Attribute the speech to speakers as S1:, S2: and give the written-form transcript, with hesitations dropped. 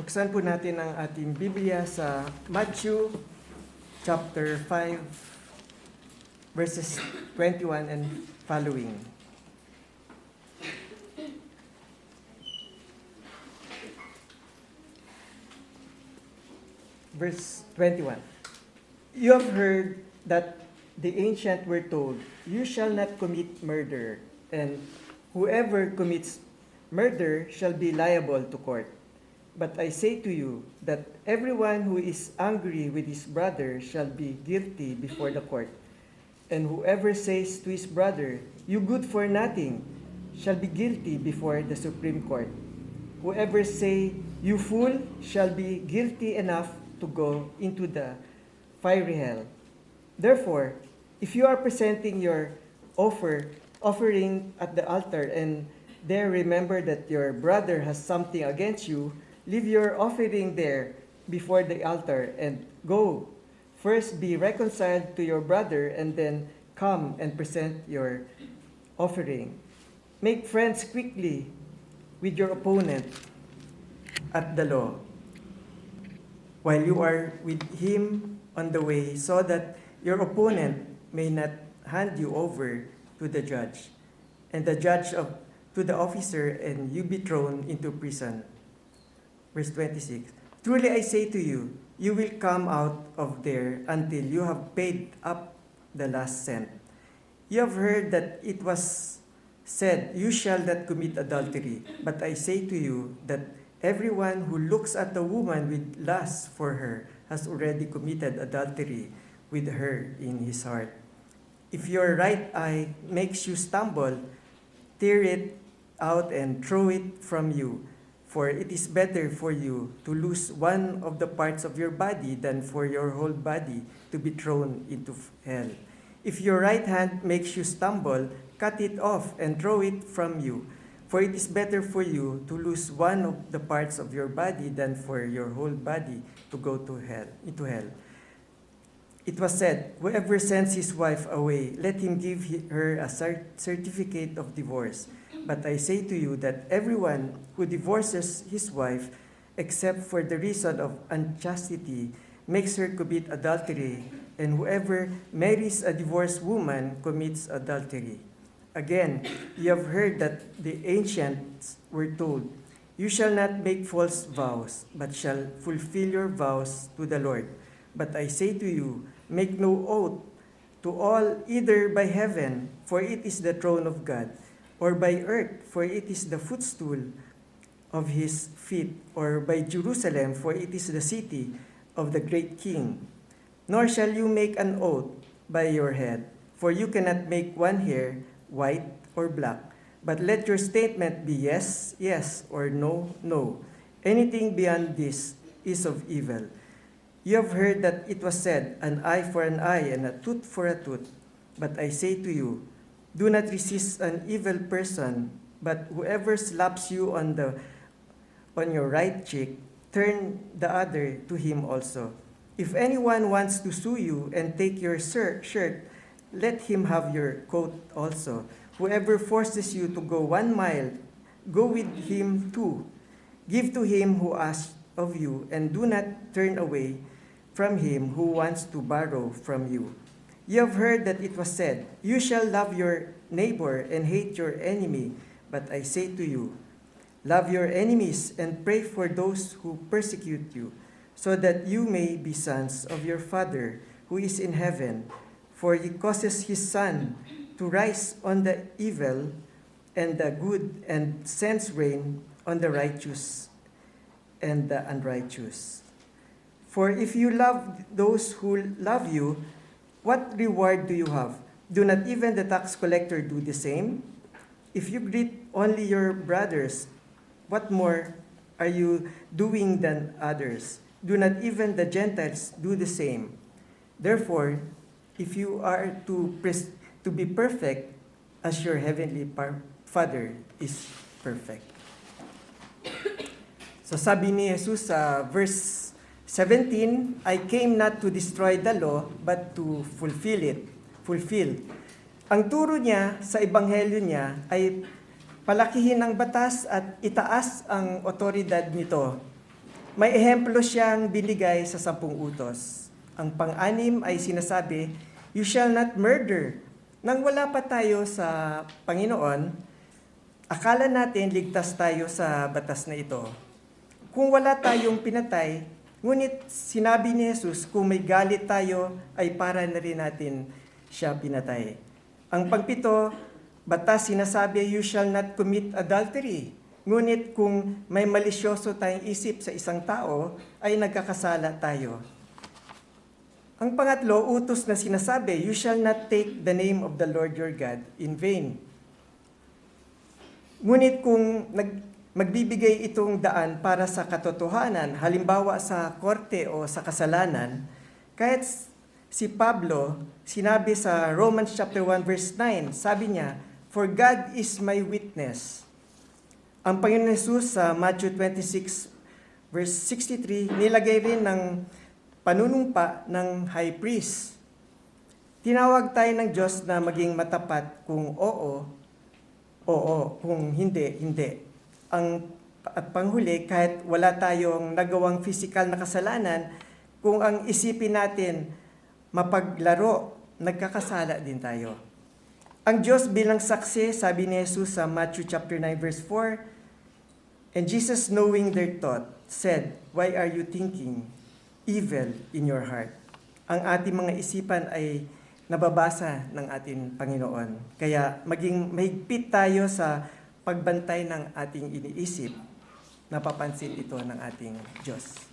S1: Buksan po natin ang ating Biblia sa Matthew chapter 5 verses 21 and following. Verse 21. You have heard that the ancient were told, "You shall not commit murder, and whoever commits murder shall be liable to court." But I say to you that everyone who is angry with his brother shall be guilty before the court. And whoever says to his brother, "You good for nothing," shall be guilty before the Supreme Court. Whoever say, "You fool," shall be guilty enough to go into the fiery hell. Therefore, if you are presenting your offering at the altar, and there remember that your brother has something against you, leave your offering there before the altar and go. First be reconciled to your brother, and then come and present your offering. Make friends quickly with your opponent at the law, while you are with him on the way, so that your opponent may not hand you over to the judge, and the judge to the officer, and you be thrown into prison. Verse 26. Truly I say to you, you will come out of there until you have paid up the last cent. You have heard that it was said, "You shall not commit adultery." But I say to you that everyone who looks at a woman with lust for her has already committed adultery with her in his heart. If your right eye makes you stumble, tear it out and throw it from you. For it is better for you to lose one of the parts of your body than for your whole body to be thrown into hell. If your right hand makes you stumble, cut it off and throw it from you. For it is better for you to lose one of the parts of your body than for your whole body to go into hell. It was said, "Whoever sends his wife away, let him give her a certificate of divorce." But I say to you that everyone who divorces his wife, except for the reason of unchastity, makes her commit adultery, and whoever marries a divorced woman commits adultery. Again, you have heard that the ancients were told, "You shall not make false vows, but shall fulfill your vows to the Lord." But I say to you, make no oath to all, either by heaven, for it is the throne of God, or by earth, for it is the footstool of his feet, or by Jerusalem, for it is the city of the great king. Nor shall you make an oath by your head, for you cannot make one hair white or black. But let your statement be yes, yes, or no, no. Anything beyond this is of evil. You have heard that it was said, "An eye for an eye and a tooth for a tooth." But I say to you, do not resist an evil person, but whoever slaps you on your right cheek, turn the other to him also. If anyone wants to sue you and take your shirt, let him have your coat also. Whoever forces you to go 1 mile, go with him 2. Give to him who asks of you, and do not turn away from him who wants to borrow from you. You have heard that it was said, "You shall love your neighbor and hate your enemy." But I say to you, love your enemies and pray for those who persecute you, so that you may be sons of your Father who is in heaven. For he causes his sun to rise on the evil and the good, and sends rain on the righteous and the unrighteous. For if you love those who love you, what reward do you have? Do not even the tax collector do the same? If you greet only your brothers, what more are you doing than others? Do not even the Gentiles do the same? Therefore, if you are to be perfect, as your heavenly Father is perfect. So sabi ni Jesus sa verse 17, "I came not to destroy the law, but to fulfill. Ang turo niya sa ebanghelyo niya ay palakihin ang batas at itaas ang otoridad nito. May ehemplo siyang binigay sa 10 utos. Ang pang-anim ay sinasabi, "You shall not murder." Nang wala pa tayo sa Panginoon, akala natin ligtas tayo sa batas na ito. Kung wala tayong pinatay, ngunit sinabi ni Jesus, kung may galit tayo, ay para na rin natin siya pinatay. Ang pangpito, batas sinasabi, "You shall not commit adultery." Ngunit kung may malisyoso tayong isip sa isang tao, ay nagkakasala tayo. Ang pangatlo, utos na sinasabi, "You shall not take the name of the Lord your God in vain." Ngunit kung magbibigay itong daan para sa katotohanan, halimbawa sa korte o sa kasalanan, kahit si Pablo, sinabi sa Romans chapter 1 verse 9, sabi niya, "For God is my witness." Ang Panginoon Jesus sa Matthew 26 verse 63, nilagay rin ng panunumpa ng high priest. Tinawag tayo ng Diyos na maging matapat kung oo, oo, kung hindi, hindi. At panghuli, kahit wala tayong nagawang physical na kasalanan, kung ang isipin natin mapaglaro, nagkakasala din tayo. Ang Diyos bilang saksi, sabi ni Jesus sa Matthew chapter 9 verse 4, "And Jesus, knowing their thought, said, Why are you thinking evil in your heart?" Ang ating mga isipan ay nababasa ng ating Panginoon. Kaya maging mahigpit tayo sa pagbantay ng ating iniisip. Napapansin ito ng ating Diyos.